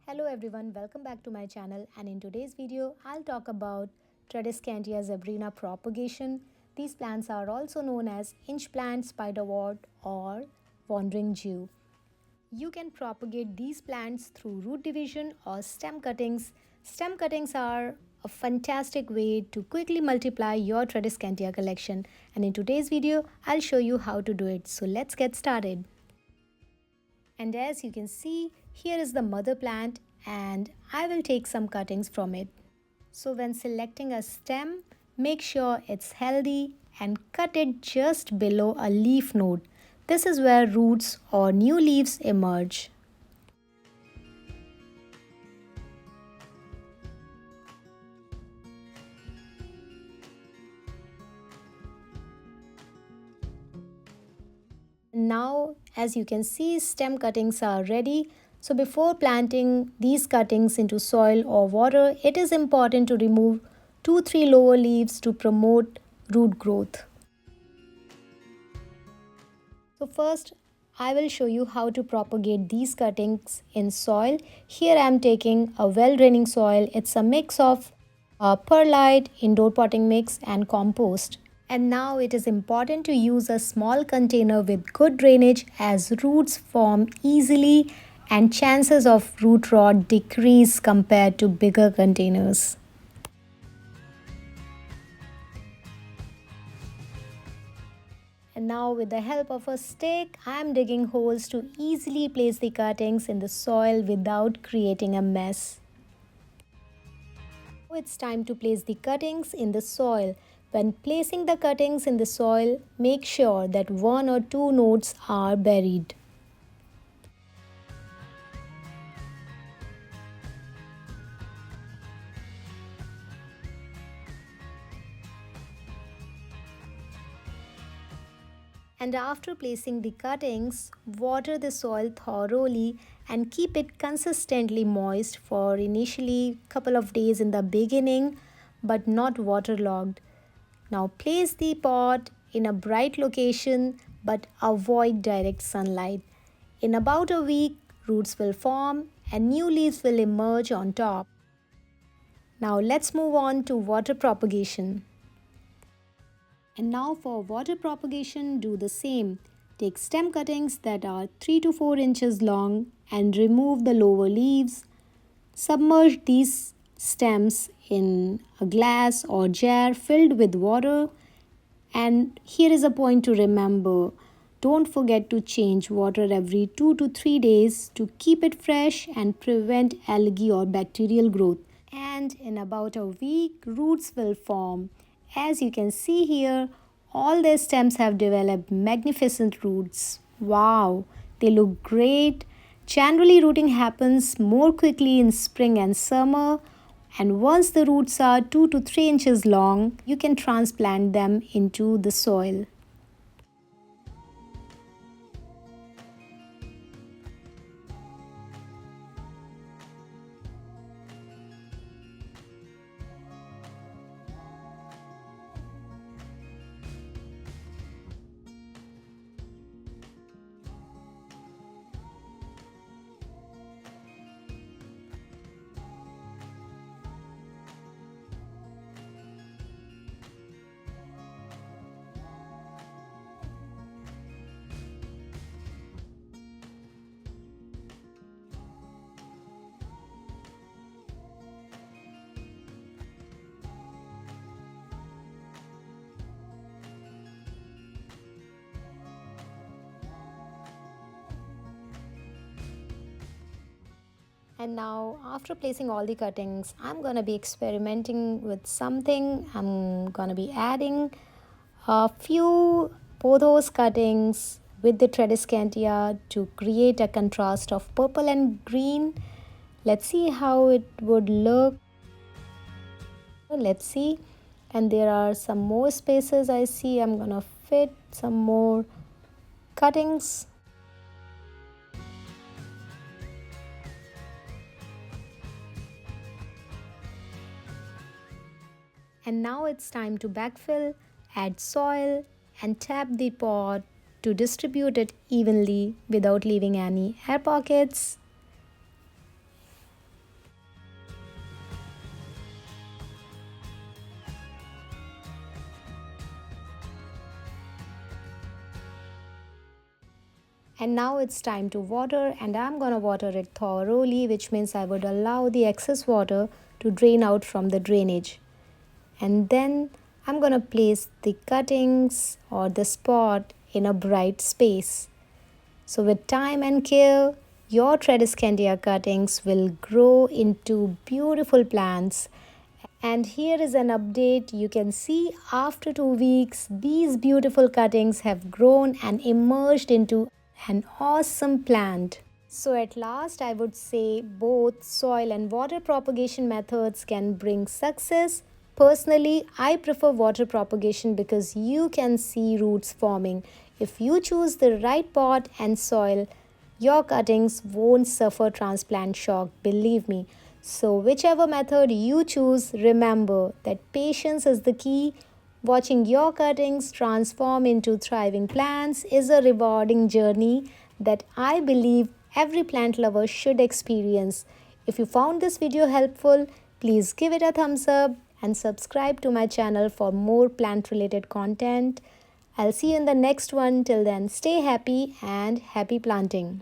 Hello everyone, welcome back to my channel, and in today's video I'll talk about Tradescantia Zebrina propagation. These plants are also known as inch plant, spiderwort or wandering Jew. You can propagate these plants through root division or stem cuttings. Stem cuttings are a fantastic way to quickly multiply your Tradescantia collection, and in today's video I'll show you how to do it. So let's get started. And as you can see, here is the mother plant and I will take some cuttings from it. So when selecting a stem, make sure it's healthy and cut it just below a leaf node. This is where roots or new leaves emerge. Now, as you can see, stem cuttings are ready. So before planting these cuttings into soil or water, it is important to remove 2-3 lower leaves to promote root growth. So first, I will show you how to propagate these cuttings in soil. Here I am taking a well-draining soil. It's a mix of perlite, indoor potting mix and compost. And now it is important to use a small container with good drainage, as roots form easily and chances of root rot decrease compared to bigger containers. And now with the help of a stick, I am digging holes to easily place the cuttings in the soil without creating a mess. Now it's time to place the cuttings in the soil. When placing the cuttings in the soil, make sure that 1 or 2 nodes are buried. And after placing the cuttings, water the soil thoroughly and keep it consistently moist for initially couple of days in the beginning, but not waterlogged. Now place the pot in a bright location but avoid direct sunlight. In about a week, roots will form and new leaves will emerge on top. Now let's move on to water propagation. And now for water propagation, do the same. Take stem cuttings that are 3 to 4 inches long and remove the lower leaves. Submerge these stems in a glass or jar filled with water. And here is a point to remember. Don't forget to change water every 2 to 3 days to keep it fresh and prevent algae or bacterial growth. And in about a week, roots will form. As you can see here, all their stems have developed magnificent roots. Wow, they look great. Generally, rooting happens more quickly in spring and summer. And once the roots are 2 to 3 inches long, you can transplant them into the soil. And now, after placing all the cuttings, I'm going to be experimenting with something. I'm going to be adding a few pothos cuttings with the Tradescantia to create a contrast of purple and green. Let's see how it would look. Let's see. And there are some more spaces I see. I'm going to fit some more cuttings. And now it's time to backfill, add soil and tap the pot to distribute it evenly without leaving any air pockets. And now it's time to water, and I'm gonna water it thoroughly, which means I would allow the excess water to drain out from the drainage. And then I'm gonna place the cuttings or the spot in a bright space. So with time and care, your Tradescantia cuttings will grow into beautiful plants. And here is an update. You can see after 2 weeks, these beautiful cuttings have grown and emerged into an awesome plant. So at last, I would say both soil and water propagation methods can bring success. Personally, I prefer water propagation because you can see roots forming. If you choose the right pot and soil, your cuttings won't suffer transplant shock, believe me. So, whichever method you choose, remember that patience is the key. Watching your cuttings transform into thriving plants is a rewarding journey that I believe every plant lover should experience. If you found this video helpful, please give it a thumbs up and subscribe to my channel for more plant related content. I'll see you in the next one. Till then, stay happy and happy planting.